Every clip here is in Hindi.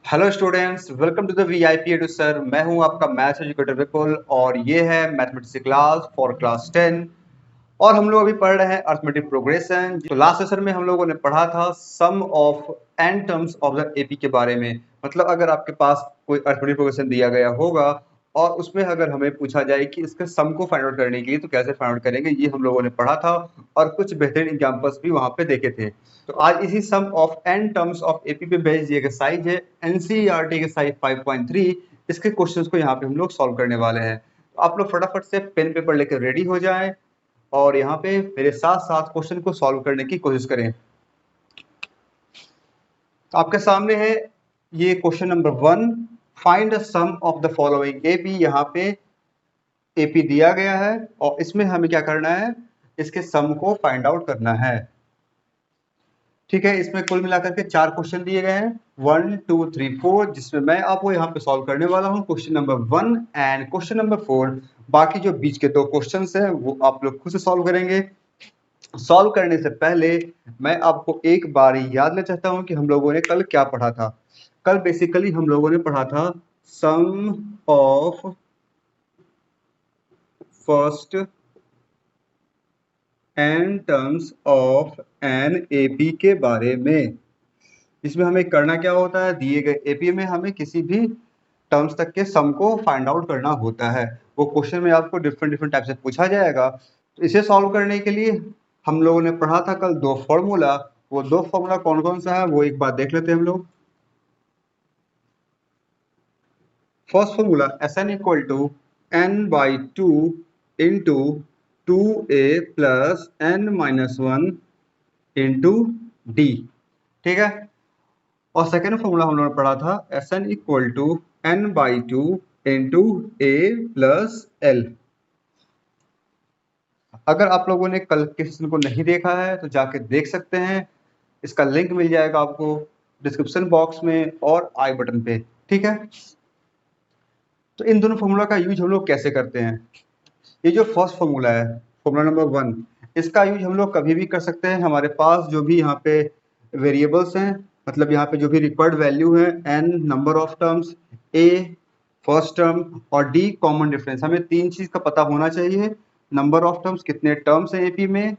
Hello students, welcome to the VIP edu sir. मैं हूं आपका मैथ्स एजुकेटर विपुल और ये है मैथमेटिक्स क्लास फॉर क्लास 10। और हम लोग अभी पढ़ रहे हैं अर्थमेटिक प्रोग्रेशन। तो लास्ट सेशन में हम लोगों ने पढ़ा था sum of n terms of the AP के बारे में। मतलब अगर आपके पास कोई अर्थमेटिक प्रोग्रेशन दिया गया होगा और उसमें अगर हमें पूछा जाए कि इसके सम को फाइंड आउट करने के लिए तो कैसे फाइंड आउट करेंगे, ये हम लोगों ने पढ़ा था और कुछ बेहतरीन एग्जांपल्स भी वहां पे देखे थे। तो आज इसी sum of n terms of AP पे बेस्ड ये साइज है एनसीईआरटी के साइज 5.3। इसके क्वेश्चंस को यहाँ पे हम लोग सॉल्व करने वाले हैं। तो आप लोग फटाफट से पेन पेपर लेकर रेडी हो जाएं और यहाँ पे मेरे साथ साथ क्वेश्चन को सॉल्व करने की कोशिश करें। तो आपके सामने है ये question number 1, find the sum of the following AP. यहाँ पे एपी दिया गया है और इसमें हमें क्या करना है, इसके सम को फाइंड आउट करना है। ठीक है, इसमें कुल मिलाकर के 4 क्वेश्चन दिए गए हैं 1 2 3 4, जिसमें मैं आपको यहाँ पे सॉल्व करने वाला हूँ question number 1 and question number 4। बाकी जो बीच के 2 क्वेश्चन हैं वो आप लोग खुद से सॉल्व करेंगे। सॉल्व करने से पहले मैं आपको एक बार याद लेना चाहता हूं कि हम लोगों ने कल क्या पढ़ा था। कल बेसिकली हम लोगों ने पढ़ा था sum of first n terms of an AP के बारे में। इसमें हमें करना क्या होता है, दिए गए एपी में हमें किसी भी टर्म्स तक के सम को फाइंड आउट करना होता है। वो क्वेश्चन में आपको डिफरेंट डिफरेंट टाइप से पूछा जाएगा। तो इसे सॉल्व करने के लिए हम लोगों ने पढ़ा था कल 2 फॉर्मूला। वो 2 फॉर्मूला कौन कौन सा है वो एक बार देख लेते हैं हम लोग। First formula Sn equal to n/2 into 2a plus n-1 into d. ठीक है, और सेकेंड फॉर्मूला हम लोगों ने पढ़ा था Sn equal to n/2 into a plus l. अगर आप लोगों ने कल के सेशन को नहीं देखा है तो जाके देख सकते हैं। इसका लिंक मिल जाएगा आपको डिस्क्रिप्शन बॉक्स में और आई बटन पे। ठीक है, तो इन दोनों फॉर्मूला का यूज हम लोग कैसे करते हैं। ये जो फर्स्ट फॉर्मूला है, फॉर्मूला नंबर 1, इसका यूज हम लोग कभी भी कर सकते हैं। हमारे पास जो भी यहाँ पे वेरिएबल्स हैं, मतलब यहाँ पे जो भी रिक्वायर्ड वैल्यू है, n number of terms, a first term और d कॉमन डिफरेंस। हमें 3 चीज का पता होना चाहिए। नंबर ऑफ टर्म्स, कितने टर्म्स हैं एपी में,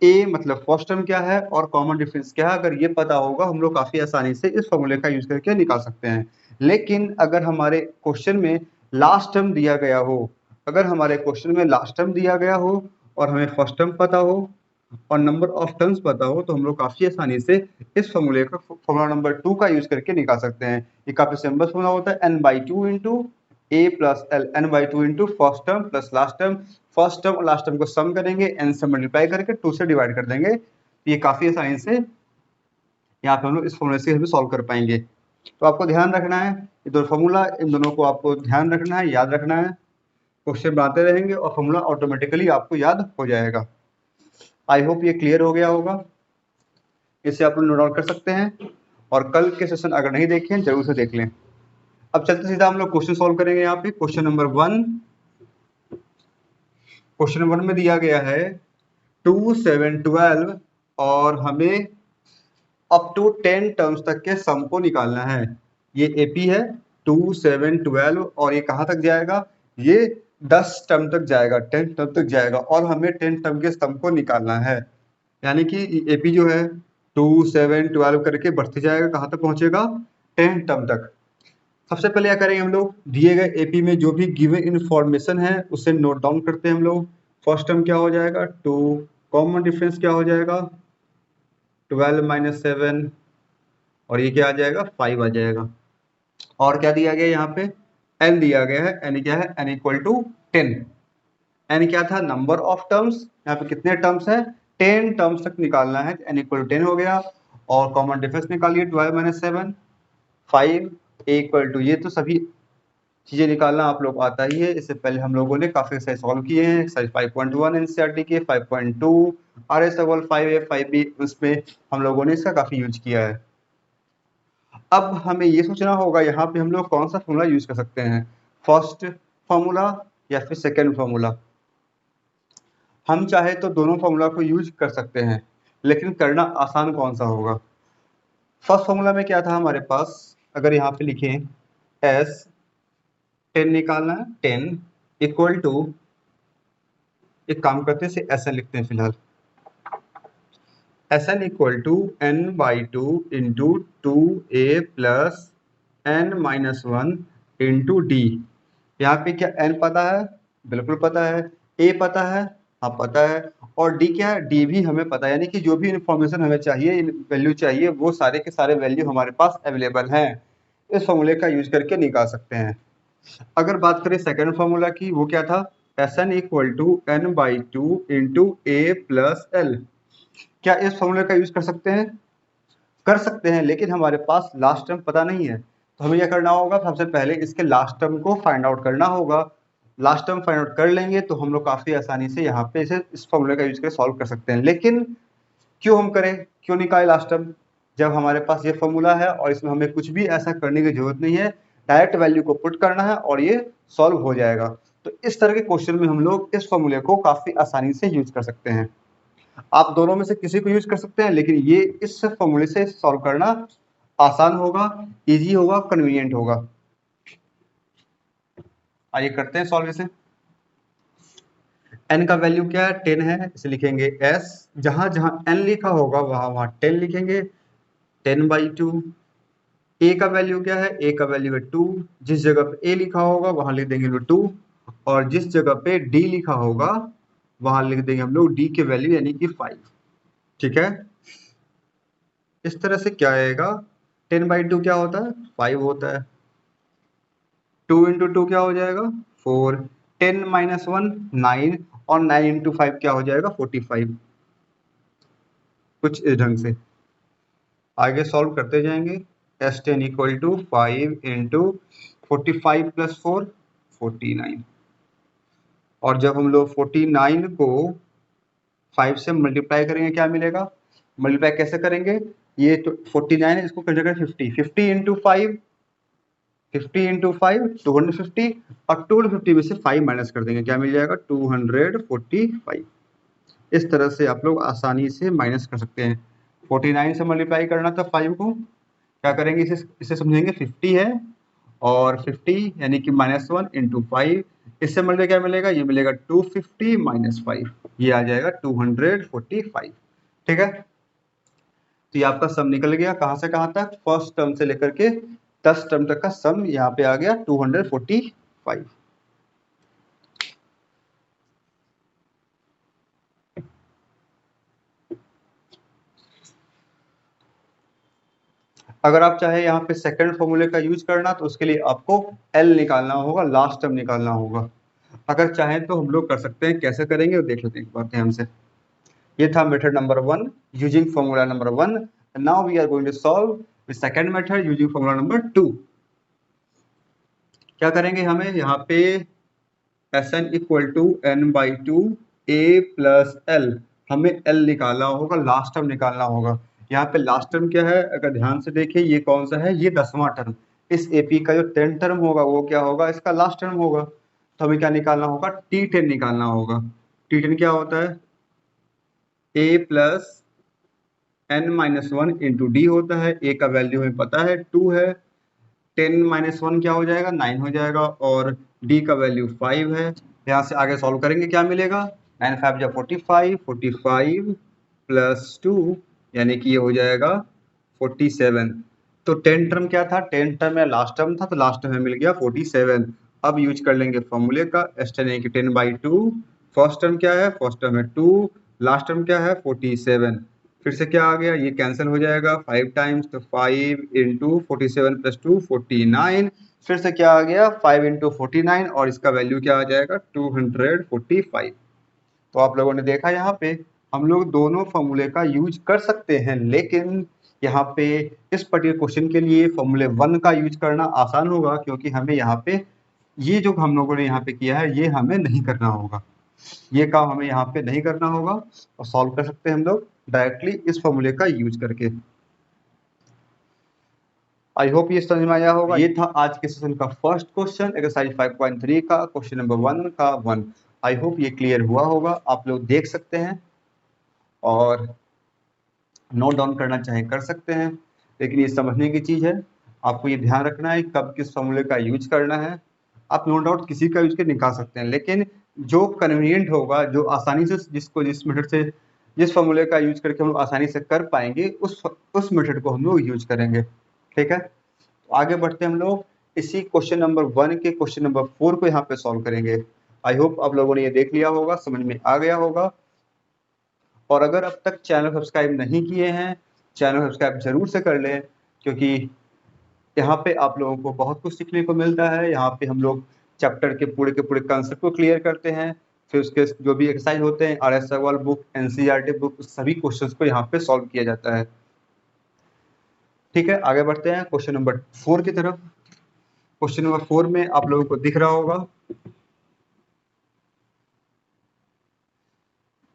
a मतलब फर्स्ट टर्म क्या है और कॉमन डिफरेंस क्या है। अगर ये पता होगा हम लोग काफी आसानी से इस फॉर्मूले का यूज करके निकाल सकते हैं। लेकिन अगर हमारे क्वेश्चन में लास्ट टर्म दिया गया हो, अगर हमारे क्वेश्चन में लास्ट टर्म दिया गया हो और हमें फर्स्ट टर्म पता हो और नंबर ऑफ टर्म्स पता हो, तो हम लोग काफी आसानी से इस फॉर्मूले का फॉर्मूला नंबर 2 का यूज करके निकाल सकते हैं। ये काफी सिंपल फॉर्मूला होता है n/2 into a plus l, n/2 into first term plus last term. First term और लास्ट टर्म को सम करेंगे, n से मल्टीप्लाई करके 2 से डिवाइड कर देंगे। ये काफी आसानी से यहाँ पे हम लोग इस फॉर्मूले से भी सॉल्व कर पाएंगे। तो आपको ध्यान रखना है ये 2 फॉर्मूला, इन दोनों को आपको ध्यान रखना है, याद रखना है। क्वेश्चन बनाते रहेंगे और फॉर्मूला ऑटोमेटिकली आपको याद हो जाएगा। आई होप ये क्लियर हो गया होगा। इसे आप लोग नोट डाउन कर सकते हैं और कल के सेशन अगर नहीं देखे जरूर से देख लें। अब चलते सीधा हम लोग क्वेश्चन सॉल्व करेंगे। यहाँ पे क्वेश्चन नंबर 1, क्वेश्चन नंबर 1 में दिया गया है 2 7 12 और हमें अप टू 10 टर्म्स तक के सम को निकालना है। ये एपी है 2 7 12 और ये कहाँ तक जाएगा, ये 10 टर्म तक जाएगा, 10 टर्म तक जाएगा और हमें 10 टर्म के सम को निकालना है। यानी कि एपी जो है 2 7 12 करके बढ़ते जाएगा, कहाँ तक पहुंचेगा, 10 टर्म तक। सबसे पहले क्या करेंगे हम लोग, दिए गए एपी में जो भी गिवन इन्फॉर्मेशन है उसे नोट डाउन करते हैं हम लोग। फर्स्ट टर्म क्या हो जाएगा 2, कॉमन डिफरेंस क्या हो जाएगा 12 माइनस 7 और ये क्या आ जाएगा 5 आ जाएगा। और क्या दिया गया यहाँ पे, n दिया गया है, n क्या है, n इक्वल टू 10। n क्या था, नंबर ऑफ टर्म्स, यहाँ पे कितने टर्म्स है 10 टर्म्स तक निकालना है, n इक्वल टू 10 हो गया। और कॉमन डिफरेंस निकालिए 12 माइनस 7 5 इक्वल टू, ये तो सभी चीजें निकालना आप लोग आता ही है। इससे पहले हम लोगों ने काफी एक्सरसाइज सॉल्व किए हैं। एक्सरसाइज 5.1 एनसीईआरटी के, 5.2 आरएस सवाल 5A 5B, उसमें हम लोगों ने इसका काफी यूज किया है। अब हमें ये सोचना होगा यहाँ पे हम लोग कौन सा फॉर्मूला यूज कर सकते हैं, फर्स्ट फॉर्मूला या फिर सेकेंड फॉर्मूला। हम चाहे तो दोनों फॉर्मूला को यूज कर सकते हैं, लेकिन करना आसान कौन सा होगा। फर्स्ट फॉर्मूला में क्या था हमारे पास, अगर यहाँ पे लिखें एस 10 निकालना है, 10 इक्वल टू, एक काम करते हैं एस एन लिखते हैं फिलहाल, s n equal to n by two into two a plus n minus one into d. यहाँ पे क्या एन पता है? बिल्कुल पता है। ए पता है? हाँ पता है। और डी क्या है? डी भी हमें पता है, यानी कि जो भी इंफॉर्मेशन हमें चाहिए, वैल्यू चाहिए, वो सारे के सारे वैल्यू हमारे पास अवेलेबल हैं। इस फॉर्मूले का यूज करके निकाल सकते हैं। अगर बात करें सेकेंड फॉर्मूला की, वो क्या था? S n equal to n by two into a plus l. क्या इस फॉर्मूले का यूज कर सकते हैं? कर सकते हैं, लेकिन हमारे पास लास्ट टर्म पता नहीं है, तो हमें क्या करना होगा? सबसे पहले इसके लास्ट टर्म को फाइंड आउट करना होगा। लास्ट टर्म फाइंड आउट कर लेंगे तो हम लोग काफी आसानी से यहाँ पे इसे इस फॉर्मूले का यूज करके सॉल्व कर सकते हैं। लेकिन क्यों हम करें, क्यों निकाले लास्ट टर्म, जब हमारे पास ये फॉर्मूला है और इसमें हमें कुछ भी ऐसा करने की जरूरत नहीं है, डायरेक्ट वैल्यू को पुट करना है और ये सॉल्व हो जाएगा। तो इस तरह के क्वेश्चन में हम लोग इस फॉर्मूले को काफी आसानी से यूज कर सकते हैं। आप दोनों में से किसी को यूज कर सकते हैं, लेकिन ये इस फॉर्मूले से सॉल्व करना आसान होगा, इजी होगा, कन्वीनियंट होगा। आइए करते हैं सॉल्व इसे। n का वैल्यू क्या है? 10 है, इसे लिखेंगे s। जहां जहां n लिखा होगा वहां वहां 10 लिखेंगे, 10 बाई टू। a का वैल्यू क्या है? a का वैल्यू है 2। जिस जगह पे a लिखा होगा वहां लिख देंगे 2, और जिस जगह पे d लिखा होगा वहां लिख देंगे हम लोग d के वैल्यू यानी कि 5। ठीक है, इस तरह से क्या आएगा? 10 बाई टू क्या होता है? 5 होता है। 2 इंटू टू क्या हो जाएगा? 4। 10 माइनस 1 9, और 9 इंटू 5 क्या हो जाएगा? 45। कुछ इस ढंग से आगे सॉल्व करते जाएंगे। S10 equal to 5 into 45 plus 4 49। और जब हम लोग 49 को 5 से मल्टीप्लाई करेंगे क्या मिलेगा? मल्टीप्लाई कैसे करेंगे? ये तो 49 है, इसको कंसिडर करें 50। 50 इंटू 5, 50 इंटू 5 250, और 250 में से 5 माइनस कर देंगे, क्या मिल जाएगा? 245। इस तरह से आप लोग आसानी से माइनस कर सकते हैं। 49 से मल्टीप्लाई करना था 5 को, क्या करेंगे? इसे इसे समझेंगे 50 है, और 50 यानी कि -1 इंटू 5, इससे मल्टीप्लाई क्या मिलेगा? ये मिलेगा 250 माइनस 5, ये आ जाएगा 245। ठीक है, तो ये आपका सम निकल गया। कहां से कहां तक? फर्स्ट टर्म से लेकर के 10 टर्म तक का सम यहाँ पे आ गया 245। अगर आप चाहे यहाँ पे सेकंड फॉर्मूले का यूज करना, तो उसके लिए आपको एल निकालना होगा, लास्ट टर्म निकालना होगा। अगर चाहें तो हम लोग कर सकते हैं, कैसे करेंगे वो देख लेते हैं एक बार ध्यान से। ये था method number 1 using formula number 1। Now we are going to solve the second method using formula number 2। क्या करेंगे? हमें यहाँ पे Sn equal to n by two a plus l, हमें एल निकालना होगा, लास्ट टर्म निकालना होगा। यहाँ पे लास्ट टर्म क्या है? अगर ध्यान से देखिए, ये कौन सा है? ये 10वां टर्म। इस एपी का जो 10 टर्म होगा वो क्या होगा? इसका लास्ट टर्म होगा। तो हमें क्या निकालना होगा? T10 निकालना होगा। T10 क्या होता है? A plus n minus one into d होता है। ए का वैल्यू हमें पता है 2 है, 10 माइनस 1 क्या हो जाएगा? 9 हो जाएगा, और डी का वैल्यू 5 है। यहाँ से आगे सॉल्व करेंगे, क्या मिलेगा? 9 5 जा 45, 45 प्लस 2 यानी कि ये हो जाएगा 47। तो 10 टर्म क्या था? 10 टर्म या लास्ट टर्म था, तो लास्ट टर्म में मिल गया 47। अब यूज कर लेंगे फॉर्मूले का S10 यानी कि 10 बाई टू। फर्स्ट टर्म क्या है? फर्स्ट टर्म है 2, लास्ट टर्म क्या है? 47। फिर से क्या आ गया? ये कैंसिल हो जाएगा 5 टाइम्स, तो 5 इंटू 47 प्लस 2 49। फिर से क्या आ गया? 5 इंटू 49, और इसका वैल्यू क्या आ जाएगा? 245। तो आप लोगों ने देखा यहाँ पे हम लोग दोनों फॉर्मूले का यूज कर सकते हैं, लेकिन यहाँ पे इस पर्टिकुलर क्वेश्चन के लिए फॉर्मूले 1 का यूज करना आसान होगा, क्योंकि हमें यहाँ पे ये जो हम लोगों ने यहाँ पे किया है ये हमें नहीं करना होगा, ये काम हमें यहाँ पे नहीं करना होगा, और सॉल्व कर सकते हैं हम लोग डायरेक्टली इस फॉर्मूले का यूज करके। आई होप ये समझ में आया होगा। ये था आज के सेशन का फर्स्ट क्वेश्चन, एक्सरसाइज 5.3 का क्वेश्चन नंबर 1 का 1। आई होप ये क्लियर हुआ होगा, आप लोग देख सकते हैं और नोट डाउन करना चाहे कर सकते हैं, लेकिन ये समझने की चीज है। आपको ये ध्यान रखना है कब किस फॉर्मूले का यूज करना है। आप नो डाउट किसी का यूज के निकाल सकते हैं, लेकिन जो कन्वीनियंट होगा, जो आसानी से जिस मेथड से, जिस फॉर्मूले का यूज करके हम लोग आसानी से कर पाएंगे, उस मेथड को हम लोग यूज करेंगे। ठीक है, तो आगे बढ़ते हैं हम लोग इसी क्वेश्चन नंबर 1 के क्वेश्चन नंबर 4 को यहाँ पे सॉल्व करेंगे। आई होप आप लोगों ने ये देख लिया होगा, समझ में आ गया होगा। और अगर अब तक चैनल सब्सक्राइब नहीं किए हैं, चैनल सब्सक्राइब जरूर से कर लें, क्योंकि यहाँ पे आप लोगों को बहुत कुछ सीखने को मिलता है। यहाँ पे हम लोग चैप्टर के पूरे कंसेप्ट को क्लियर करते हैं, फिर उसके जो भी एक्सरसाइज होते हैं, RS Agarwal book, NCERT book, सभी क्वेश्चंस को यहाँ पे सॉल्व किया जाता है। ठीक है, आगे बढ़ते हैं क्वेश्चन नंबर 4 की तरफ। क्वेश्चन नंबर 4 में आप लोगों को दिख रहा होगा,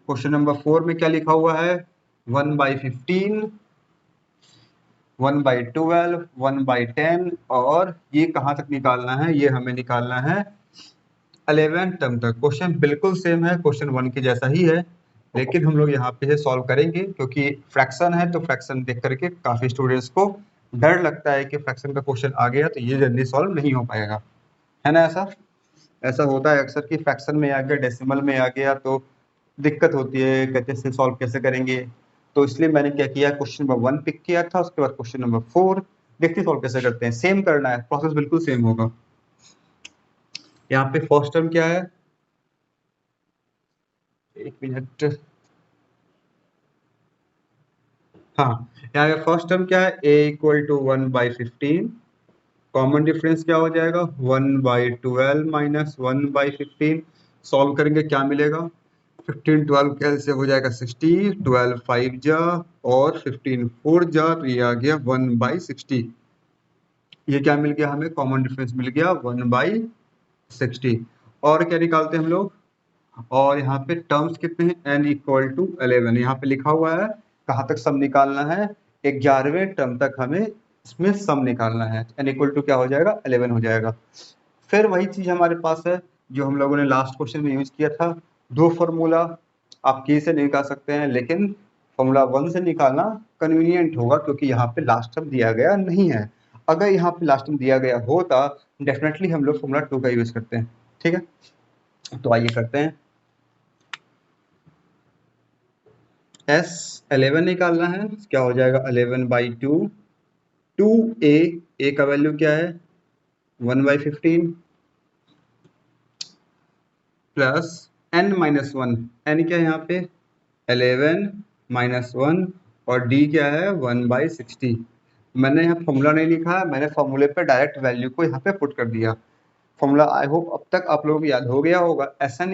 क्वेश्चन नंबर 4 में क्या लिखा हुआ है, 1/15, 1/12, 1/10, और ये कहाँ तक निकालना है, ये हमें निकालना है 11 टर्म तक। क्वेश्चन बिल्कुल सेम है, क्वेश्चन 1 के जैसा ही है, लेकिन हम लोग यहाँ पे सॉल्व करेंगे क्योंकि फ्रैक्शन है, तो फ्रैक्शन देख करके काफी स्टूडेंट्स को डर लगता है कि फ्रैक्शन का क्वेश्चन आ गया तो ये जल्दी सॉल्व नहीं हो पाएगा, है ना। ऐसा ऐसा होता है अक्सर कि फ्रैक्शन में आ गया, डेसिमल में आ गया तो दिक्कत होती है, कहते हैं सॉल्व कैसे करेंगे। तो इसलिए मैंने क्या किया, क्वेश्चन नंबर 1 पिक किया था, उसके बाद क्वेश्चन नंबर 4 देखते सॉल्व कैसे करते हैं। सेम करना है, प्रोसेस बिल्कुल सेम होगा। यहाँ पे फर्स्ट टर्म क्या है, एक मिनट, हाँ, यहाँ पे फर्स्ट टर्म क्या है, a = 1/15, कॉमन डिफरेंस क्या हो जाएगा, 1/12 - 1/15। सॉल्व करेंगे क्या मिलेगा, 15 12 कैल से हो जाएगा 60, 12 5 जा और 15 4 जा, तो ये आ गया 1/60। ये क्या मिल गया हमें, कॉमन डिफरेंस मिल गया 1/60। और क्या निकालते हैं हम लोग, और यहाँ पे टर्म्स कितने हैं, n = 11, यहाँ पे लिखा हुआ है कहाँ तक सम निकालना है, 11वें टर्म तक हमें इसमें सम निकालना है। n = क्या हो जाएगा, 11 हो जाएगा। फिर वही चीज हमारे पास है जो हम लोगों ने लास्ट क्वेश्चन में यूज किया था, दो फॉर्मूला आप की से निकाल सकते हैं, लेकिन फॉर्मूला 1 से निकालना कन्वीनियंट होगा क्योंकि यहाँ पे लास्ट टर्म दिया गया नहीं है। अगर यहाँ पे लास्ट टर्म दिया गया होता, डेफिनेटली हम लोग फॉर्मूला 2 का यूज करते हैं। ठीक है, तो आइए करते हैं। S11 निकालना है, क्या हो जाएगा 11/2, 2a का वैल्यू क्या है 1/15 प्लस n-1, n क्या है यहाँ पे 11 - 1 और d क्या है 1/60। मैंने यहाँ फॉर्मूला नहीं लिखा है, मैंने फॉर्मूले पे डायरेक्ट वैल्यू को यहाँ पे पुट कर दिया। फॉर्मूला आई होप अब तक आप लोगों को याद हो गया होगा, Sn =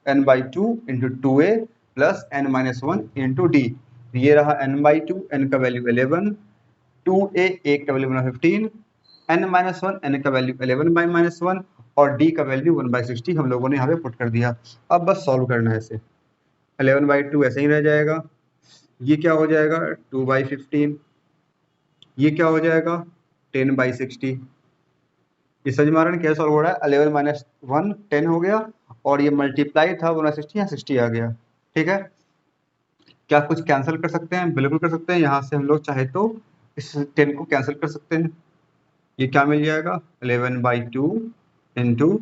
n/2 × 2a plus n-1 × d। ये रहा n/2, n का वैल्यू 11, 2a, a का वैल्यू 15, n-1, n का वैल्यू 11/-1 और d का वैल्यू 1/60 हम लोगों ने यहाँ पे पुट कर दिया। अब बस सॉल्व करना है इसे, 11/2 ऐसे ही रह जाएगा, ये क्या हो जाएगा 2/15, ये क्या हो जाएगा 10/60। ये सजमारण क्या सॉल्व हो रहा है, 11 - 1 10 हो गया और ये मल्टीप्लाई था 1/60, यहाँ 60 आ गया। ठीक है, क्या कुछ कैंसिल कर सकते हैं, बिल्कुल कर सकते हैं। यहाँ से हम लोग चाहे तो इस 10 को कैंसिल कर सकते हैं। ये क्या मिल जाएगा 11/2 ×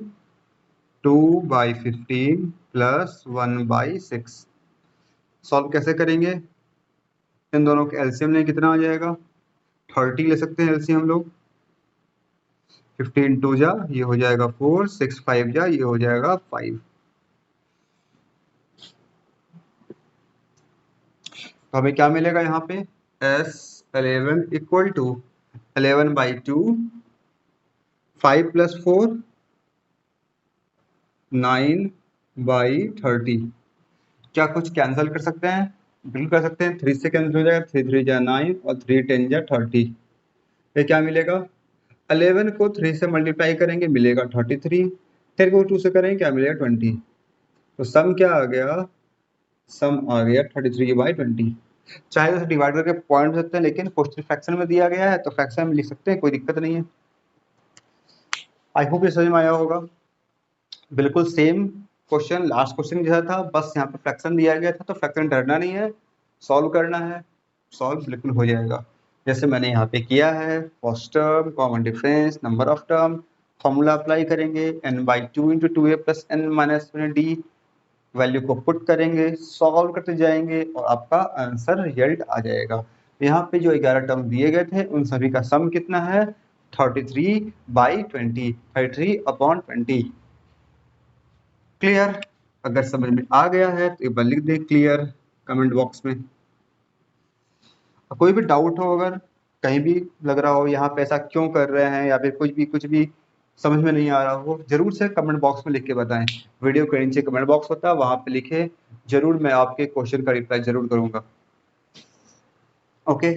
2/15 प्लस 1/6। सॉल्व कैसे करेंगे, इन दोनों के एलसीएम लें, कितना आ जाएगा 30 ले सकते हैं एलसीएम हम लोग। 15 2 जा, ये हो जाएगा 4, 6 5 जा, ये हो जाएगा 5। तो हमें क्या मिलेगा यहाँ पे, S11 = 11/2, 5 + 4 9/30। क्या कुछ कैंसिल कर सकते हैं, बिल्कुल कर सकते हैं। 3 से कैंसिल हो जाएगा, 3 3 जा 9 और 3 10 जा 30। ये क्या मिलेगा, 11 को 3 से मल्टीप्लाई करेंगे मिलेगा 33, फिर को 2 से करेंगे क्या मिलेगा 20। तो सम क्या आ गया, सम आ गया 33/20। चाहे तो डिवाइड करके पॉइंट सकते हैं, लेकिन क्वेश्चन फ्रैक्शन में दिया गया है तो फ्रैक्शन में लिख सकते हैं, कोई दिक्कत नहीं है। आई होप ये समझ में आया होगा। बिल्कुल सेम क्वेश्चन लास्ट क्वेश्चन जैसा था, बस यहाँ पे फ्रैक्शन दिया गया था तो फ्रैक्शन डरना नहीं है, सॉल्व करना है, सॉल्व बिल्कुल हो जाएगा। जैसे मैंने यहाँ पे किया है, first term, common difference, number of term, formula apply करेंगे n/2 into 2a plus n minus d, value को पुट करेंगे, सॉल्व करते जाएंगे और आपका आंसर रिजल्ट आ जाएगा। यहाँ पे जो 11 टर्म दिए गए थे उन सभी का सम कितना है, 33/20, 33/20। क्लियर? अगर समझ में आ गया है तो एक बार लिख दे क्लियर कमेंट बॉक्स में। कोई भी डाउट हो, अगर कहीं भी लग रहा हो यहाँ पे ऐसा क्यों कर रहे हैं या फिर कुछ भी समझ में नहीं आ रहा हो, जरूर से कमेंट बॉक्स में लिख के बताएं। वीडियो के नीचे कमेंट बॉक्स होता है, वहां पे लिखे, जरूर मैं आपके क्वेश्चन का रिप्लाई जरूर करूंगा। ओके,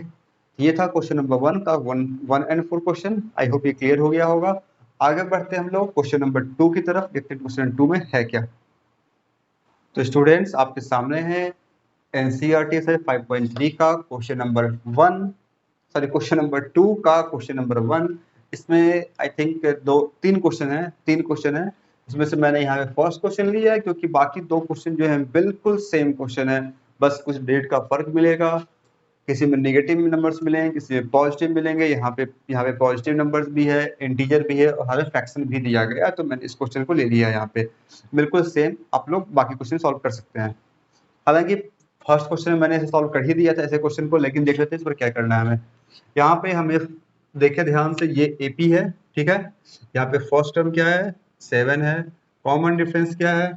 ये था क्वेश्चन नंबर 1 का 1 and 4 क्वेश्चन। आई होप ये क्लियर हो गया होगा। आगे बढ़ते हैं हम लोग क्वेश्चन नंबर 2 की तरफ, देखते हैं क्वेश्चन 2 में है क्या। तो स्टूडेंट्स आपके सामने है एनसीईआरटी से 5.3 का question number 1, sorry question number 2 का क्वेश्चन नंबर 1। इसमें आई थिंक तीन क्वेश्चन है। इसमें से मैंने यहाँ पे फर्स्ट क्वेश्चन लिया है क्योंकि बाकी दो क्वेश्चन जो है बिल्कुल सेम क्वेश्चन है, बस कुछ डेट का फर्क मिलेगा। किसी में नेगेटिव नंबर्स मिलेंगे, किसी में पॉजिटिव मिलेंगे। यहाँ पे पॉजिटिव नंबर्स भी है, इंटीजर भी है और हर फ्रैक्शन भी दिया गया, तो मैंने इस क्वेश्चन को ले लिया। यहाँ पे बिल्कुल सेम, आप लोग बाकी क्वेश्चन सॉल्व कर सकते हैं। हालांकि फर्स्ट क्वेश्चन में मैंने सॉल्व कर ही दिया था ऐसे क्वेश्चन को, लेकिन देख लेते हैं इस पर क्या करना है हमें। यहाँ पे हमें देखे ध्यान से, ये एपी है, ठीक है। यहाँ पे फर्स्ट टर्म क्या है, 7 है। कॉमन डिफरेंस क्या है,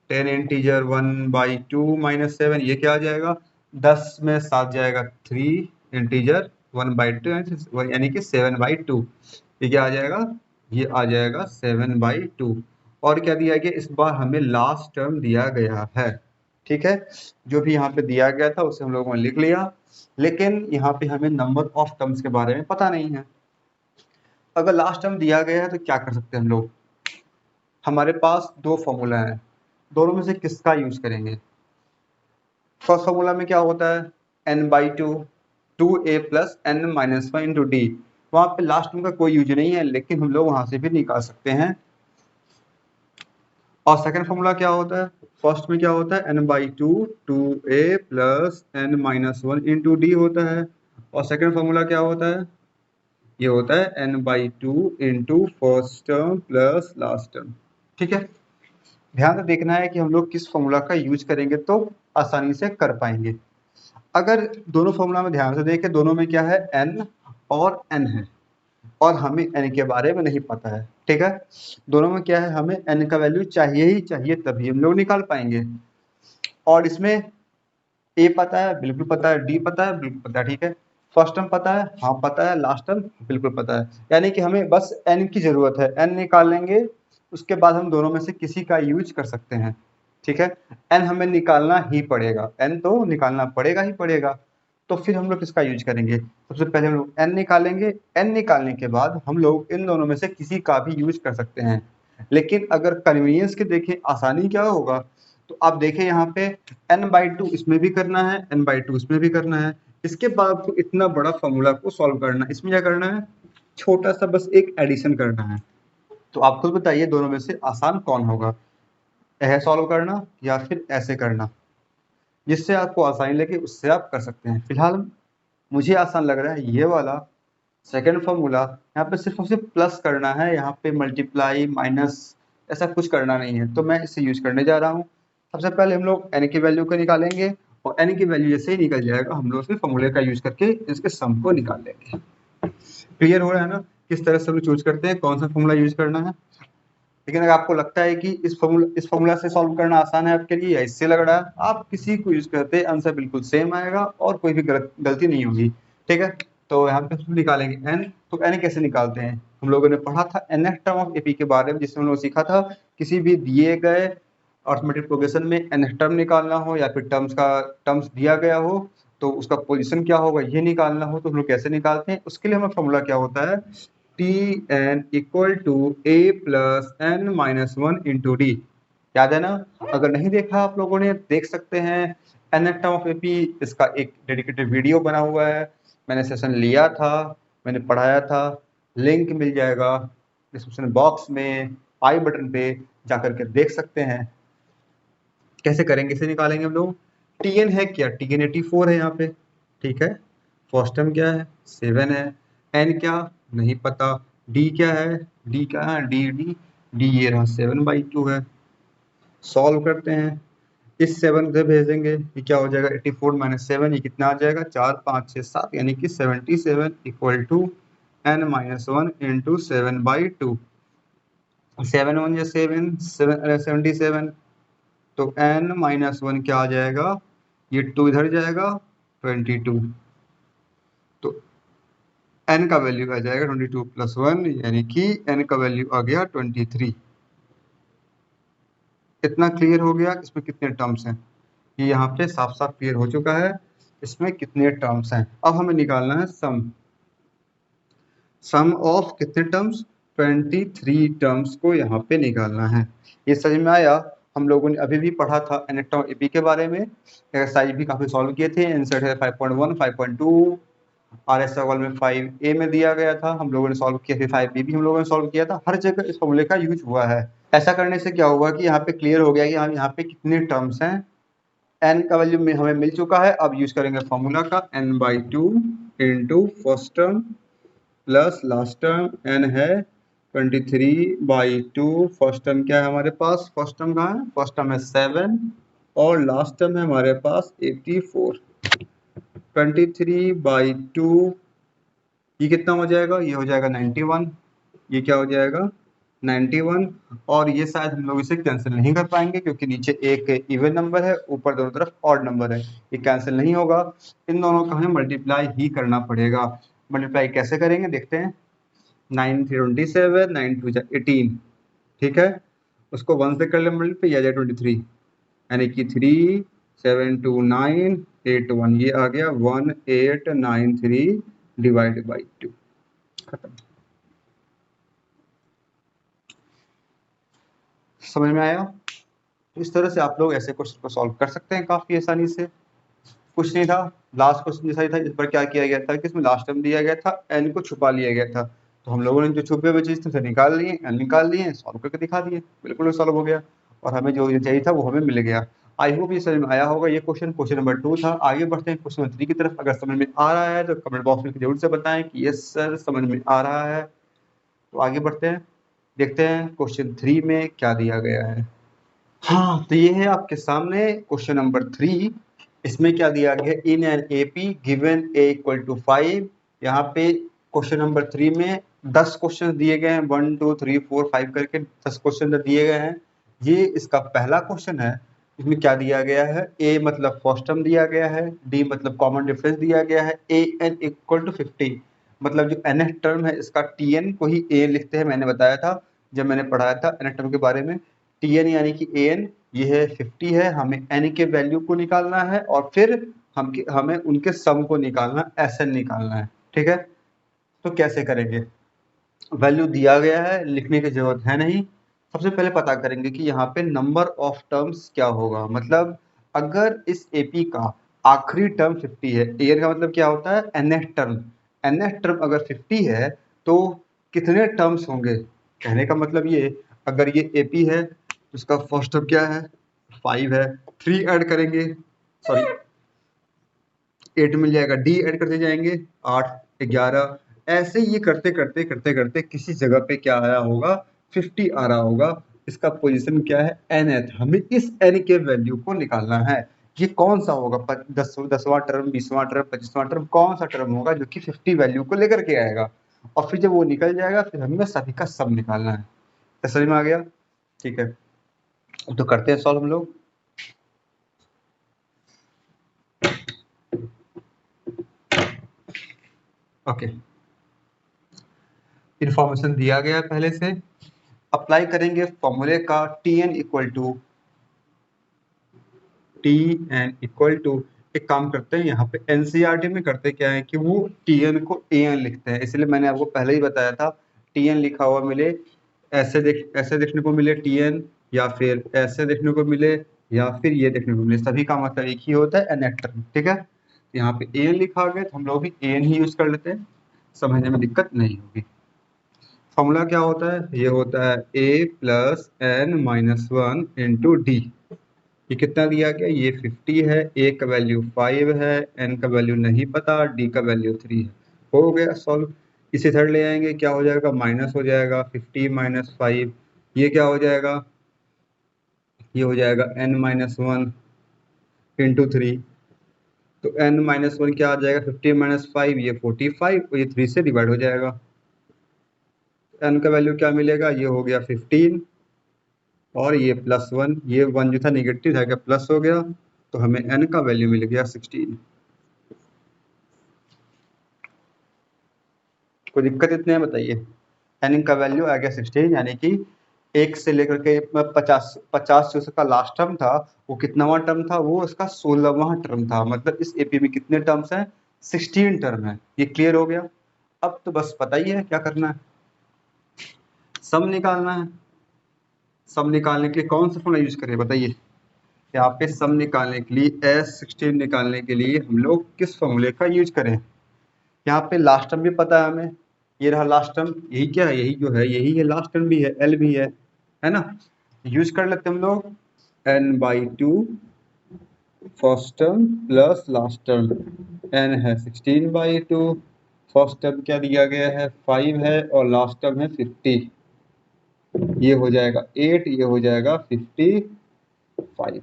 10 इंटीजर 1/2 माइनस 7, ये क्या आ जाएगा, 10 में 7 जाएगा 3 इंटीजर 1/2 यानी कि 7/2। ये क्या आ जाएगा, ये आ जाएगा 7/2। और क्या दिया गया, इस बार हमें लास्ट टर्म दिया गया है, ठीक है। जो भी यहाँ पे दिया गया था उसे हम लोगों ने लिख लिया, लेकिन यहाँ पे हमें नंबर ऑफ टर्म्स के बारे में पता नहीं है। अगर लास्ट टर्म दिया गया है तो क्या कर सकते हैं हम लोग, हमारे पास दो फॉर्मूला है, दोनों में से किसका यूज करेंगे। फर्स्ट फॉर्मूला में क्या होता है, n/2 2a plus n minus 1 into D. वहां पे लास्ट टर्म का कोई यूज नहीं है, लेकिन हम लोग वहां से भी निकाल सकते हैं। और सेकंड फॉर्मूला क्या होता है, फर्स्ट में क्या होता है, n/2 2a plus n minus 1 into d होता है। और सेकंड फॉर्मूला क्या होता है, ये होता है n/2 into first term plus last term, ठीक है। ध्यान से देखना है कि हम लोग किस फॉर्मूला का यूज करेंगे तो आसानी से कर पाएंगे। अगर दोनों फॉर्मूला में ध्यान से देखें, दोनों में क्या है, n और n है, और हमें n के बारे में नहीं पता है, ठीक है। दोनों में क्या है, हमें n का वैल्यू चाहिए ही चाहिए, तभी हम लोग निकाल पाएंगे। और इसमें a पता है, बिल्कुल पता है, d पता है, बिल्कुल पता है, ठीक है। फर्स्ट टर्म पता है, हाँ पता है, लास्ट टर्म बिल्कुल पता है। यानी कि हमें बस n की जरूरत है, n निकाल लेंगे, उसके बाद हम दोनों में से किसी का यूज कर सकते हैं, ठीक है। n हमें निकालना ही पड़ेगा, n तो निकालना पड़ेगा ही पड़ेगा। तो फिर हम लोग किसका यूज करेंगे, सबसे पहले हम लोग n निकालेंगे। n निकालने के बाद हम लोग इन दोनों में से किसी का भी यूज कर सकते हैं। लेकिन अगर कन्वीनियंस के देखें, आसानी क्या होगा, तो आप देखें यहाँ पे n/2 इसमें भी करना है, n/2 इसमें भी करना है। इसके बाद आपको इतना बड़ा फॉर्मूला को सॉल्व करना है, इसमें क्या करना है, छोटा सा बस एक एडिशन करना है। तो आप खुद बताइए दोनों में से आसान कौन होगा, यह सॉल्व करना या फिर ऐसे करना। जिससे आपको आसानी लगे उससे आप कर सकते हैं। फिलहाल मुझे आसान लग रहा है ये वाला सेकेंड फॉर्मूला। यहाँ पे सिर्फ और सिर्फ प्लस करना है, यहाँ पे मल्टीप्लाई माइनस ऐसा कुछ करना नहीं है, तो मैं इसे यूज करने जा रहा हूँ। सबसे पहले हम लोग n की वैल्यू को निकालेंगे, और n की वैल्यू जैसे ही निकल जाएगा हम लोग उसके फॉर्मूले का यूज करके इसके सम को निकाल लेंगे। क्लियर हो रहा है ना, किस तरह से हम चूज करते हैं कौन सा फॉर्मूला यूज करना है। लेकिन अगर आपको लगता है कि इस फॉर्मूला से सॉल्व करना आसान है आपके लिए, या इससे लग रहा है, आप किसी को यूज करते हैं आंसर बिल्कुल सेम आएगा और कोई भी गलती नहीं होगी, ठीक है। तो यहाँ पे हम निकालेंगे n। तो n कैसे निकालते हैं, हम लोगों ने पढ़ा था nth टर्म ऑफ एपी के बारे में, जिसमें हम लोग सीखा था किसी भी दिए गए अर्थमेटिक प्रोग्रेशन में nth टर्म निकालना हो या फिर टर्म्स दिया गया हो तो उसका पोजीशन क्या होगा ये निकालना हो, तो हम लोग कैसे निकालते हैं। उसके लिए हमारा फॉर्मूला क्या होता है, Tn equal to a plus n minus 1 into d. याद है ना, अगर नहीं देखा आप लोगों ने देख सकते हैं, nth टर्म ऑफ एपी इसका एक डेडिकेटेड वीडियो बना हुआ है, मैंने सेशन लिया था, मैंने पढ़ाया था, लिंक मिल जाएगा डिस्क्रिप्शन बॉक्स में, आई बटन पे जाकर के देख सकते हैं। कैसे करेंगे, इसे निकालेंगे हम लोग। Tn है क्या, Tn 84 है यहाँ पे, ठीक है। फर्स्ट टर्म क्या है 7 है, n क्या नहीं पता, d क्या है, d क्या है, d ये रहा 7/2 है। सॉल्व करते हैं, इस 7 से भेजेंगे, ये क्या हो जाएगा 84 माइनस 7, ये कितना आ जाएगा 4 5 6 7 यानी कि 77 इक्वल टू n-1 इंटू 7/2। 7 1 या 77, तो n-1 क्या आ जाएगा, ये 2 इधर जाएगा 22, तो n का वैल्यू आ जाएगा 22 प्लस 1 यानी कि n का वैल्यू आ गया 23। इतना क्लियर हो गया इसमें कितने टर्म्स हैं, ये यहाँ पे साफ साफ क्लियर हो चुका है इसमें कितने टर्म्स हैं। अब हमें निकालना है सम ऑफ कितने टर्म्स 23 टर्म्स को यहाँ पे निकालना है। ये समझ में आया, हम लोगों ने अभी भी पढ़ा था एनेक्टॉम एपी के बारे में, एक्सरसाइज भी काफी सॉल्व किए थे, आंसर है 5.1 5.2, RS सवाल में 5A में दिया गया था, हम लोगों ने सॉल्व किया, फिर 5B भी हम लोगों ने सॉल्व किया था, हर जगह इस फॉर्मूले का यूज हुआ है। ऐसा करने से क्या हुआ कि यहाँ पे क्लियर हो गया कि हम यहाँ पे कितने टर्म्स हैं, n का वैल्यू में हमें मिल चुका है। अब यूज करेंगे फॉर्मूला का n/2 into first term plus last term, n है 23/2, फर्स्ट टर्म क्या है हमारे पास, फर्स्ट टर्म कहाँ है, फर्स्ट टर्म है 7 और लास्ट टर्म है हमारे पास 84। 23/2 ये कितना हो जाएगा, ये हो जाएगा 91, ये क्या हो जाएगा 91, और ये शायद हम लोग इसे कैंसिल नहीं कर पाएंगे क्योंकि नीचे एक इवन नंबर है, ऊपर दोनों तरफ ऑड नंबर है, ये कैंसिल नहीं होगा, इन दोनों का हमें मल्टीप्लाई ही करना पड़ेगा। मल्टीप्लाई कैसे करेंगे देखते हैं, 9 3 27, 9 2 18, ठीक है, उसको 1 से कर ले मल्टीप्लाई, आ जाए 23 यानी कि 3 7 2 9 8 1, ये आ गया 1893 डिवाइड बाई 2, खत्म। समझ में आया, तो इस तरह से आप लोग ऐसे क्वेश्चन को सॉल्व कर सकते हैं काफी आसानी से। कुछ नहीं था, लास्ट क्वेश्चन जैसा ही था, इस पर क्या किया गया था कि इसमें लास्ट टर्म दिया गया था, n को छुपा लिया गया था, तो हम लोगों ने जो छुपे हुए चीज थे उसे निकाल लिए, n निकाल लिए, सॉल्व करके दिखा दिए, बिल्कुल सॉल्व हो गया और हमें जो चाहिए था वो हमें मिल गया। आई होप ये समझ में आया होगा। ये क्वेश्चन नंबर 2 था। आगे बढ़ते हैं क्वेश्चन नंबर 3 की तरफ। अगर समझ में आ रहा है तो कमेंट बॉक्स में जरूर से बताएं कि यस सर समझ में आ रहा है। तो आगे बढ़ते हैं, देखते हैं क्वेश्चन 3 में क्या दिया गया है। हाँ, तो ये है आपके सामने क्वेश्चन नंबर 3। इसमें क्या दिया गया, in an AP given a equal to 5। यहाँ पे क्वेश्चन नंबर 3 में 10 क्वेश्चन दिए गए हैं, 1 2 3 4 5 करके 10 क्वेश्चन दिए गए हैं। ये इसका पहला क्वेश्चन है। इसमें क्या दिया गया है, ए मतलब फर्स्ट टर्म दिया गया है, डी मतलब कॉमन डिफरेंस दिया गया है, ए एन इक्वल टू 50, मतलब जो एन टर्म है इसका टी एन को ही ए लिखते हैं। मैंने बताया था जब मैंने पढ़ाया था एन टर्म के बारे में, टी एन यानी कि ए एन ये है 50 है, हमें n के वैल्यू को निकालना है और फिर हमें उनके सम को निकालना, एस एन निकालना है, ठीक है। तो कैसे करेंगे, वैल्यू दिया गया है, लिखने की जरूरत है नहीं। सबसे पहले पता करेंगे कि यहाँ पे नंबर ऑफ टर्म्स क्या होगा, मतलब अगर इस एपी का आखिरी टर्म 50 है, एन का मतलब क्या होता है nth टर्म, nth टर्म अगर 50 है तो कितने टर्म्स होंगे, कहने का मतलब ये अगर ये एपी है तो इसका फर्स्ट टर्म क्या है 5 है, 3 ऐड करेंगे, सॉरी 8 मिल जाएगा, डी ऐड करते जाएंगे 8 11, ऐसे ये करते करते करते करते किसी जगह पे क्या आया होगा 50 आ रहा होगा। इसका पोजीशन क्या है nth, हमें इस n के वैल्यू को निकालना है। ये कौन सा होगा 10वां टर्म, 20वां टर्म, 25वां टर्म, कौन सा टर्म होगा जो कि 50 वैल्यू को लेकर के आएगा, और फिर जब वो निकल जाएगा फिर हमें सभी का सम निकालना है। तो समझ में आ गया, ठीक है। तो करते हैं सॉल्व हम लोग। ओके, इंफॉर्मेशन दिया गया है पहले से, अप्लाई करेंगे फॉर्मूले का टी एन इक्वल टू, एक काम करते हैं यहाँ पे एनसीईआरटी में करते क्या है कि वो टी एन को ए एन लिखते हैं, इसलिए मैंने आपको पहले ही बताया था टी एन लिखा हुआ मिले ऐसे देखने को मिले टी एन, या फिर ऐसे देखने को मिले, या फिर ये देखने को मिले, सभी का मतलब एक ही होता है एन टर्म, ठीक है। यहाँ पे ए एन लिखा गया तो हम लोग भी ए एन ही यूज कर लेते हैं, समझने में दिक्कत नहीं होगी। फॉर्मूला क्या होता है, ये होता है a plus n minus 1 into D, ये कितना दिया गया, ये 50 है, ए का वैल्यू 5 है, एन का वैल्यू नहीं पता, डी का वैल्यू 3 है। हो गया सॉल्व। इसे थर्ड ले आएंगे, क्या हो जाएगा, माइनस हो जाएगा 50 माइनस 5, ये क्या हो जाएगा, ये हो जाएगा n माइनस 1 इंटू 3। तो n माइनस 1 क्या आ जाएगा, 50 माइनस 5, ये 45, और ये 3 से डिवाइड हो जाएगा। n का वैल्यू क्या मिलेगा, ये हो गया 15, और ये +1, ये 1 जो था निगेटिव था, क्या प्लस हो गया, तो हमें n का वैल्यू मिल गया 16। कोई दिक्कत इतने है बताइए। n का वैल्यू आ गया 16, यानी कि 1 से लेकर के 50 जो उसका लास्ट टर्म था, वो कितनावा टर्म था, वो उसका 16वां टर्म था। मतलब इस एपी में कितने टर्म्स हैं, 16 टर्म है। ये क्लियर हो गया। अब तो बस पता ही है क्या करना है, सम निकालना है। सम निकालने के लिए कौन सा फॉर्मूला यूज करें बताइए। यहाँ पे सम निकालने के लिए, S16 निकालने के लिए हम लोग किस फॉर्मूले का यूज करें। यहाँ पे लास्ट टर्म भी पता है हमें, ये रहा लास्ट टर्म, यही क्या है, यही जो है, यही है लास्ट टर्म भी है, L भी है ना। यूज कर लेते हम लोग n/2 first term plus last term. n है 16/2, फर्स्ट टर्म क्या दिया गया है 5 है, और लास्ट टर्म है 50। ये हो जाएगा 8, ये हो जाएगा 55।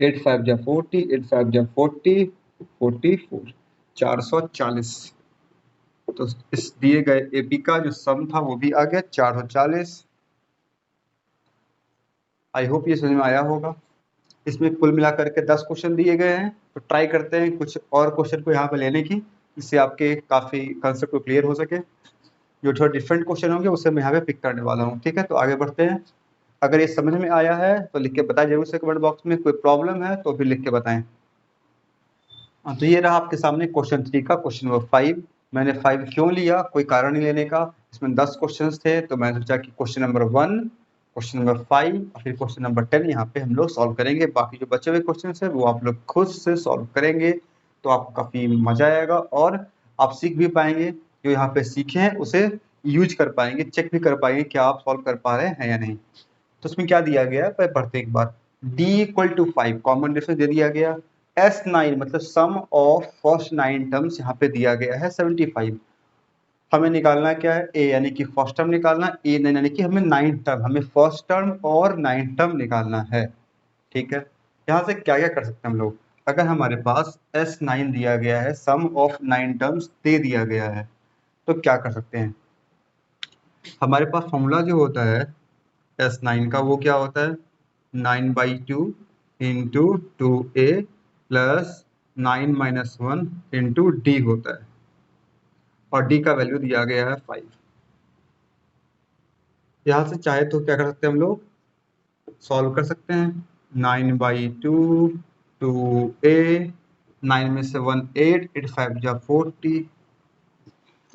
8 5 जा 40, 8 5 जा 40, 44, 440। तो इस दिए गए एपी का जो सम था वो भी आ गया 440। आई होप ये समझ में आया होगा। इसमें कुल मिलाकर के 10 क्वेश्चन दिए गए हैं, तो ट्राई करते हैं कुछ और क्वेश्चन को यहाँ पे लेने की, जिससे आपके काफी कंसेप्ट को क्लियर हो सके। जो थोड़ा डिफरेंट क्वेश्चन होंगे उसे मैं यहाँ पे पिक करने वाला हूँ। ठीक है, तो आगे बढ़ते हैं। अगर ये समझ में आया है तो लिख के बताएं जरूर से कमेंट बॉक्स में। कोई प्रॉब्लम है तो भी लिख के बताएं। तो ये रहा आपके सामने क्वेश्चन 3 का क्वेश्चन नंबर 5। मैंने 5 क्यों लिया, कोई कारण नहीं लेने का। इसमें 10 क्वेश्चंस थे, तो मैंने सोचा कि क्वेश्चन नंबर 1, क्वेश्चन नंबर 5 और फिर क्वेश्चन नंबर 10 यहाँ पे हम लोग सॉल्व करेंगे। बाकी जो बचे हुए क्वेश्चन है वो आप लोग खुद से सॉल्व करेंगे, तो आपको काफी मजा आएगा और आप सीख भी पाएंगे। जो यहाँ पे सीखे हैं उसे यूज कर पाएंगे, चेक भी कर पाएंगे कि आप सॉल्व कर पा रहे हैं या नहीं। तो उसमें क्या दिया गया है पढ़ते एक बार। d = 5 कॉमन डिफरेंस दे दिया गया। S9 मतलब सम ऑफ फर्स्ट 9 टर्म्स यहाँ पे दिया गया है 75। हमें निकालना क्या है, a यानी कि फर्स्ट टर्म निकालना, a9 यानी कि हमें 9 टर्म, हमें फर्स्ट टर्म और 9 टर्म निकालना है। ठीक है, यहाँ से क्या क्या कर सकते हैं हम लोग। अगर हमारे पास S9 दिया गया है, सम ऑफ 9 टर्म्स दे दिया गया है, तो क्या कर सकते हैं। हमारे पास फॉर्मूला जो होता है S9 का, वो क्या होता है, 9/2 into 2a plus 9 - 1 into d होता है, और डी का वैल्यू दिया गया है 5। यहाँ से चाहे तो क्या कर सकते हैं हम लोग, सॉल्व कर सकते हैं। 9/2 2a, 9 में से 1 8, 8 5 जा 40।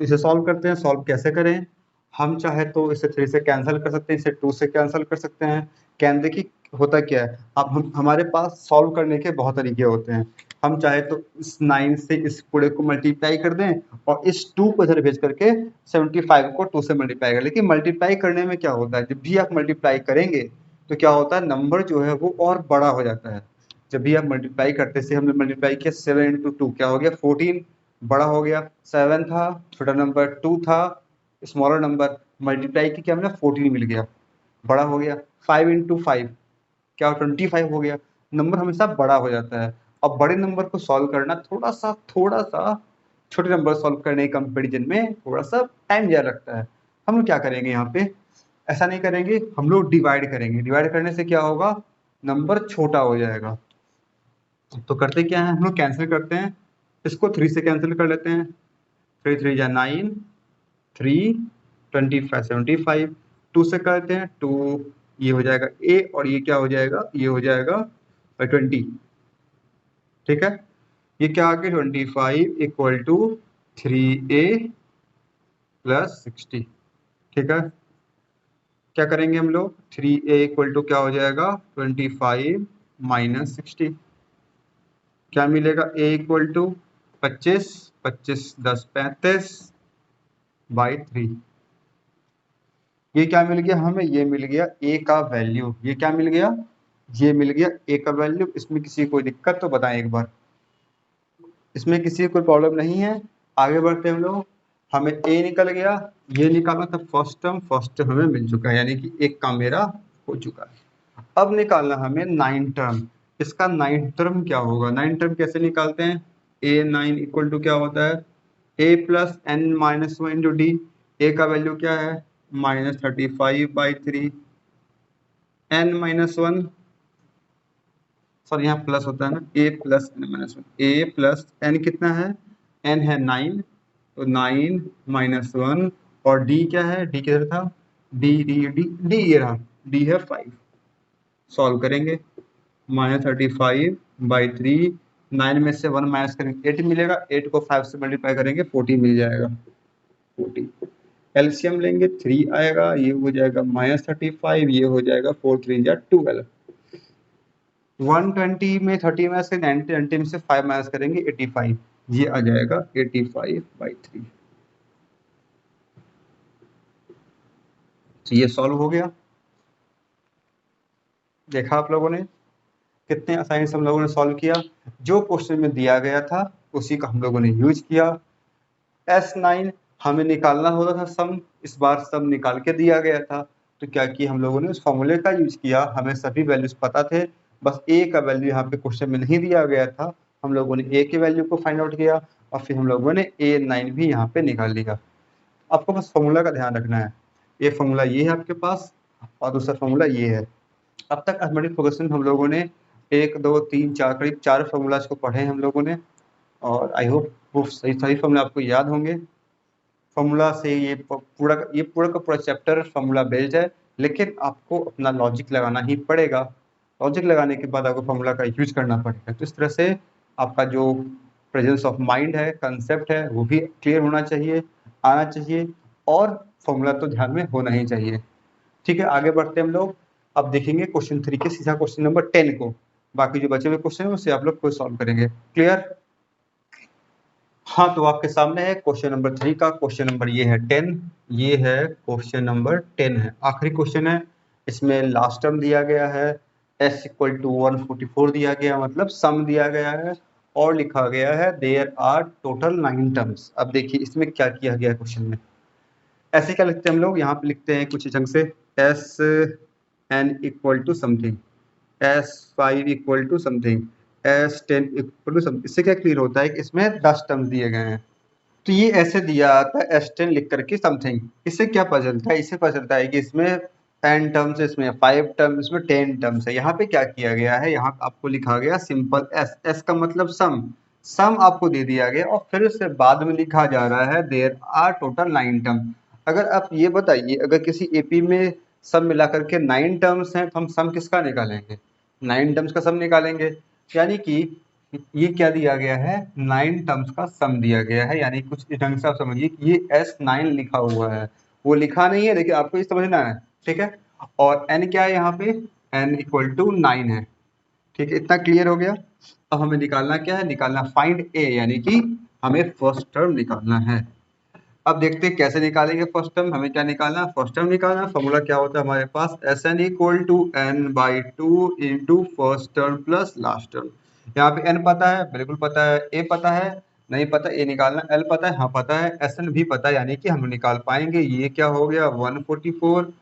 तो इसे सॉल्व करते हैं। सॉल्व कैसे करें, हम चाहे तो इसे 3 से कैंसिल कर सकते हैं, इसे 2 से कैंसिल कर सकते हैं। कैन देखिए होता क्या है, अब हमारे पास सॉल्व करने के बहुत तरीके होते हैं। हम चाहे तो इस 9 से इस पूरे को मल्टीप्लाई कर दें, और इस 2 को इधर भेज करके 75 को 2 से मल्टीप्लाई कर। लेकिन मल्टीप्लाई करने में क्या होता है, जब भी आप मल्टीप्लाई करेंगे तो क्या होता है, नंबर जो है वो और बड़ा हो जाता है। जब भी आप मल्टीप्लाई करते से, हमने मल्टीप्लाई किया 7 × 2 क्या हो गया 14, बड़ा हो गया। 7 था छोटा नंबर, 2 था स्मॉलर नंबर, मल्टीप्लाई की क्या हमने 14 मिल गया, बड़ा हो गया। 5 × 5 क्या 25 हो गया, नंबर हमेशा बड़ा हो जाता है। अब बड़े नंबर को सॉल्व करना थोड़ा सा छोटे नंबर सॉल्व करने के कंपेरिजन में थोड़ा सा टाइम ज़्यादा लगता है। हम लोग क्या करेंगे यहाँ पे, ऐसा नहीं करेंगे, हम लोग डिवाइड करेंगे। डिवाइड करने से क्या होगा, नंबर छोटा हो जाएगा। तो करते क्या है, हम लोग कैंसिल करते हैं, इसको 3 से कैंसिल कर लेते हैं। 3 3 जा 9, 3 25 75, 2 से करते हैं 2, ये हो जाएगा a, और ये क्या हो जाएगा, ये हो जाएगा 20। ठीक है, ये क्या आ गया 25 = 3a + 60। ठीक है, क्या करेंगे हम लोग, 3a = क्या हो जाएगा 25 - 60। क्या मिलेगा, a = 25, 25 10 35/3। ये क्या मिल गया हमें, ये मिल गया a का वैल्यू। ये क्या मिल गया, ये मिल गया ए का वैल्यू। इसमें किसी को कोई दिक्कत तो बताएं एक बार, इसमें किसी को कोई प्रॉब्लम नहीं है। आगे बढ़ते हम लोग, हमें ए निकल गया, ये निकालना था फर्स्ट टर्म हमें मिल चुका है, यानी कि एक काम मेरा हो चुका है। अब निकालना हमें नाइन टर्म। इसका नाइन टर्म क्या होगा, नाइन टर्म कैसे निकालते हैं, ए नाइन इक्वल टू क्या होता है, a plus n minus one into d. A का वैल्यू क्या है, -35/3, एन माइनस वन, सॉरी यहाँ प्लस होता है ना, a plus n minus one, a plus n कितना है, एन है 9, तो 9 माइनस वन, और डी क्या है, डी किधर था, डी डी डी डी ये रहा, डी है 5। सॉल्व करेंगे, -35/3, 9 में से 1 माइनस करेंगे 8 मिलेगा, 8 को 5 से मल्टीप्लाई करेंगे 40 मिल जाएगा, 40। एलसीएम लेंगे 3 आएगा, ये हो जाएगा -35, ये हो जाएगा 4 3 जा 12। 120 में 30 माइनस करेंगे 90, 90 में से 5 माइनस करेंगे 85, ये आ जाएगा 85/3। तो ये सॉल्व हो गया। देखा आप लोगों ने कितने आसानी से हम लोगों ने सॉल्व किया, जो क्वेश्चन में दिया गया था उसी का हम लोगों ने यूज किया। S9 हमें निकालना होता था सम, इस बार सम निकाल के दिया गया था, तो क्या किया हम लोगों ने, उस फॉर्मूले का यूज किया। हमें सभी वैल्यूज पता थे, बस ए का वैल्यू यहाँ पे क्वेश्चन में नहीं दिया गया था, हम लोगों ने ए के वैल्यू को फाइंड आउट किया और फिर हम लोगों ने A9 भी यहाँ पे निकाल लिया। आपको बस फॉर्मूला का ध्यान रखना है, ये फॉर्मूला ये है आपके पास और दूसरा फॉर्मूला ये है। अब तक अर्थमेटिक प्रोग्रेशन हम लोगों ने 1 2 3 4 करीब 4 फॉर्मूलाज को पढ़े हैं हम लोगों ने, और आई होप वो सही फॉर्मूला आपको याद होंगे। फॉर्मूला से ये पूरा का पूरा चैप्टर फॉर्मूला बेस्ड है, लेकिन आपको अपना लॉजिक लगाना ही पड़ेगा। लॉजिक लगाने के बाद आपको फॉर्मूला का यूज करना पड़ेगा, तो इस तरह से आपका जो प्रेजेंस ऑफ माइंड है, कंसेप्ट है, वो भी क्लियर होना चाहिए, आना चाहिए, और फॉर्मूला तो ध्यान में होना ही चाहिए। ठीक है, आगे बढ़ते हम लोग। अब देखेंगे क्वेश्चन 3 के सीधा क्वेश्चन नंबर 10 को, बाकी जो बचे हुए क्वेश्चन है उससे आप लोग खुद सॉल्व करेंगे। क्लियर? हाँ, तो आपके सामने है क्वेश्चन नंबर 3 का क्वेश्चन नंबर, ये है 10, ये है क्वेश्चन नंबर 10 है, आखिरी क्वेश्चन है। इसमें लास्ट टर्म दिया गया है, s इक्वल टू 144 दिया गया, मतलब सम दिया गया है, और लिखा गया है देयर आर टोटल 9 टर्म्स। अब देखिए इसमें क्या किया गया क्वेश्चन में, ऐसे क्या लिखते हैं हम लोग, यहाँ पे लिखते हैं कुछ ढंग से, s n equal to something, S5 equal to something, S10 equal to something. इससे क्या क्लियर होता है कि इसमें 10 टर्म्स दिए गए हैं, तो ये ऐसे दिया आता है S10 लिख करके समथिंग। इससे क्या पता चलता है, इससे पता चलता है कि इसमें 10 टर्म्स है, इसमें 5 टर्म्स, इसमें 10 टर्म्स है। यहाँ पे क्या किया गया है, यहाँ आपको लिखा गया सिंपल S, S का मतलब सम, सम आपको दे दिया गया और फिर उससे बाद में लिखा जा रहा है देयर आर टोटल 9 टर्म। अगर आप ये बताइए, अगर किसी एपी में सब मिला करके 9 टर्म्स हैं तो हम सम किसका निकालेंगे, 9 टर्म्स का सम निकालेंगे। यानी कि ये क्या दिया गया है, 9 टर्म्स का सम दिया गया है, यानी कुछ इस ढंग से आप समझिए कि ये S9 लिखा हुआ है, वो लिखा नहीं है, देखिए आपको ये समझना है। ठीक है, और n क्या है यहाँ पे, n इक्वल टू 9 है। ठीक है, इतना क्लियर हो गया। अब हमें निकालना क्या है, निकालना फाइंड a, यानी कि हमें फर्स्ट टर्म निकालना है। अब देखते हैं कैसे निकालेंगे फर्स्ट टर्म। हमें क्या निकालना है, फर्स्ट टर्म निकालना। फॉर्मूला क्या होता है हमारे पास, Sn equal to n/2 into first term plus last term. यहाँ पे n पता है, बिल्कुल पता है, a पता है, नहीं पता a निकालना, l पता है, हाँ पता है, Sn भी पता है, यानी कि हम निकाल पाएंगे। ये क्या हो गया 144,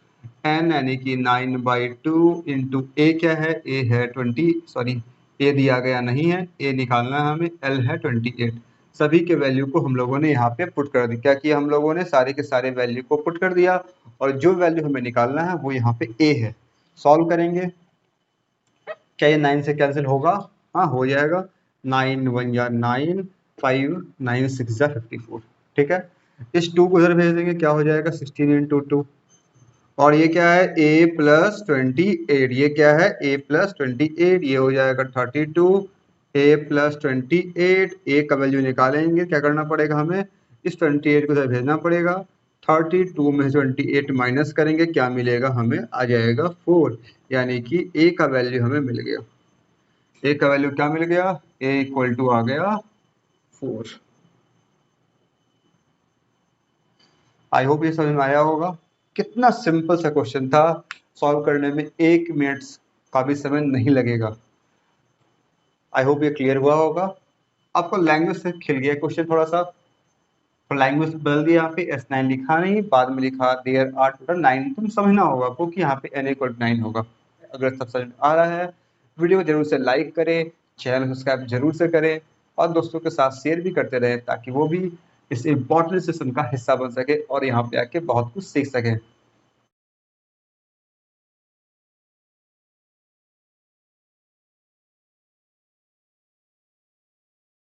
n यानी कि 9/2 इंटू a क्या है, a है 20, सॉरी a दिया गया नहीं है, a निकालना है हमें, l है 28। सभी के वैल्यू को हम लोगों ने यहाँ पे पुट कर दिया। क्या किया हम लोगों ने, सारे के सारे वैल्यू को पुट कर दिया, और जो वैल्यू हमें निकालना है वो यहाँ पे a है। सॉल्व करेंगे, क्या ये 9 से कैंसिल होगा, हाँ हो जाएगा, 9 1 या 9, 5 9 6 या 54। ठीक है, इस 2 को उधर भेज देंगे, क्या हो जाएगा 16 इंटू 2, और ये क्या है a प्लस 28, ये क्या है a प्लस 28, ये हो जाएगा 32, a प्लस 28, a का वैल्यू निकालेंगे, क्या करना पड़ेगा हमें, इस 28 को उधर भेजना पड़ेगा, 32 में 28 माइनस करेंगे, क्या मिलेगा हमें, आ जाएगा 4, यानी कि a का वैल्यू हमें मिल गया। a का वैल्यू क्या मिल गया, a इक्वल टू आ गया 4। आई होप ये समझ में आया होगा। कितना सिंपल सा क्वेश्चन था, सॉल्व करने में 1 मिनट काफी समय नहीं लगेगा। आई होप ये क्लियर हुआ होगा। आपको लैंग्वेज से खिल गया क्वेश्चन थोड़ा सा, तो लैंग्वेज बदल दिया, यहाँ पे S9 लिखा नहीं, बाद में लिखा देयर आर टोटल 9, तुम समझना होगा आपको कि यहाँ पे n इक्वल 9 होगा। अगर सब समझ आ रहा है, वीडियो को जरूर से लाइक करें, चैनल सब्सक्राइब जरूर से करें और दोस्तों के साथ शेयर भी करते रहें ताकि वो भी इस इम्पोर्टेंट सेशन का हिस्सा बन सके और यहाँ पे आके बहुत कुछ सीख सकें।